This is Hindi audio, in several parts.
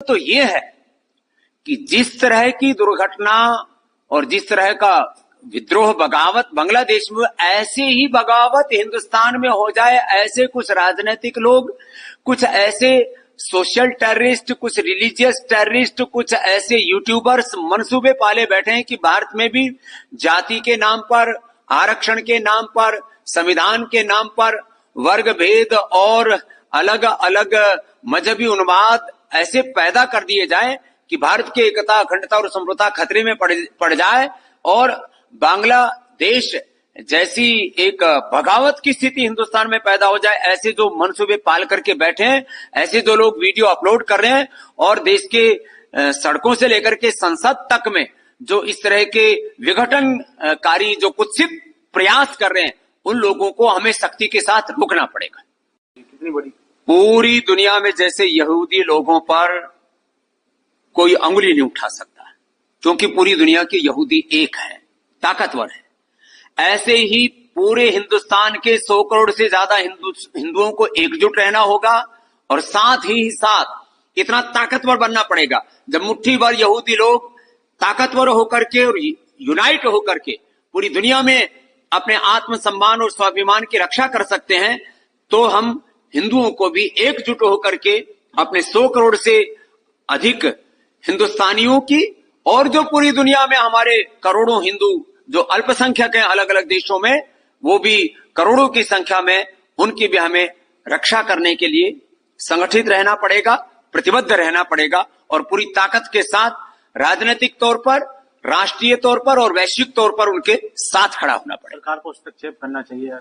तो ये है कि जिस तरह की दुर्घटना और जिस तरह का विद्रोह बगावत बांग्लादेश में, ऐसे ही बगावत हिंदुस्तान में हो जाए। ऐसे कुछ राजनीतिक लोग, कुछ ऐसे सोशल टेररिस्ट, कुछ रिलीजियस टेररिस्ट, कुछ ऐसे यूट्यूबर्स मंसूबे पाले बैठे हैं कि भारत में भी जाति के नाम पर, आरक्षण के नाम पर, संविधान के नाम पर वर्ग भेद और अलग अलग मजहबी उन्माद ऐसे पैदा कर दिए जाए कि भारत की एकता, अखंडता और संप्रभुता खतरे में पड़ जाए और बांग्लादेश जैसी एक बगावत की स्थिति हिंदुस्तान में पैदा हो जाए। ऐसे जो मंसूबे पाल करके बैठे हैं, ऐसे जो लोग वीडियो अपलोड कर रहे हैं और देश के सड़कों से लेकर के संसद तक में जो इस तरह के विघटनकारी जो कुत्सित प्रयास कर रहे हैं, उन लोगों को हमें सख्ती के साथ रोकना पड़ेगा। कितनी बड़ी पूरी दुनिया में जैसे यहूदी लोगों पर कोई अंगुली नहीं उठा सकता, क्योंकि पूरी दुनिया के यहूदी एक है, ताकतवर है। ऐसे ही पूरे हिंदुस्तान के 100 करोड़ से ज्यादा हिंदुओं को एकजुट रहना होगा और साथ ही साथ इतना ताकतवर बनना पड़ेगा। जब मुट्ठी भर यहूदी लोग ताकतवर होकर के और यूनाइट होकर के पूरी दुनिया में अपने आत्मसम्मान और स्वाभिमान की रक्षा कर सकते हैं, तो हम हिंदुओं को भी एकजुट होकर के अपने 100 करोड़ से अधिक हिंदुस्तानियों की और जो पूरी दुनिया में हमारे करोड़ों हिंदू जो अल्पसंख्यक हैं अलग अलग देशों में, वो भी करोड़ों की संख्या में, उनकी भी हमें रक्षा करने के लिए संगठित रहना पड़ेगा, प्रतिबद्ध रहना पड़ेगा और पूरी ताकत के साथ राजनीतिक तौर पर, राष्ट्रीय तौर पर और वैश्विक तौर पर उनके साथ खड़ा होना पड़ेगा। सरकार को हस्तक्षेप करना चाहिए।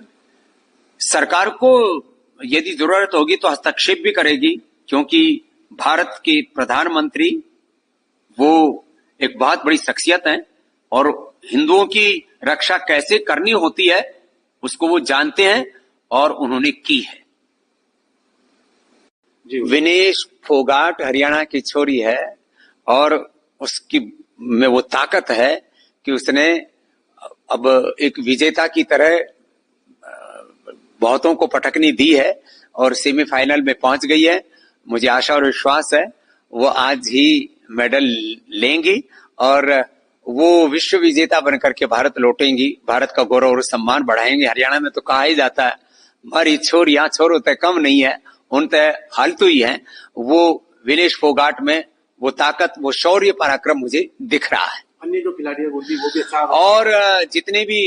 सरकार को यदि जरूरत होगी तो हस्तक्षेप भी करेगी, क्योंकि भारत के प्रधानमंत्री वो एक बहुत बड़ी शख्सियत है और हिंदुओं की रक्षा कैसे करनी होती है उसको वो जानते हैं और उन्होंने की है। विनेश फोगाट हरियाणा की छोरी है और उसकी में वो ताकत है कि उसने अब एक विजेता की तरह बहुतों को पटकनी दी है और सेमीफाइनल में पहुंच गई है। मुझे आशा और विश्वास है वो आज ही मेडल लेंगी और वो विश्व विजेता बनकर के भारत लौटेंगी, भारत का गौरव और सम्मान बढ़ाएंगे। हरियाणा में तो कहा ही जाता है हमारी छोरियां छोरो तय कम नहीं है, उन तय फालतू ही है। वो विनेश फोगाट में वो ताकत, वो शौर्य, पराक्रम मुझे दिख रहा है। अन्य जो खिलाड़ी है वो भी अच्छा, और जितने भी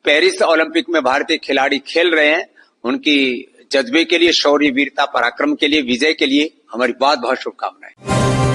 पेरिस ओलंपिक में भारतीय खिलाड़ी खेल रहे हैं उनकी जज्बे के लिए, शौर्य, वीरता, पराक्रम के लिए, विजय के लिए हमारी बहुत बहुत शुभकामनाएं।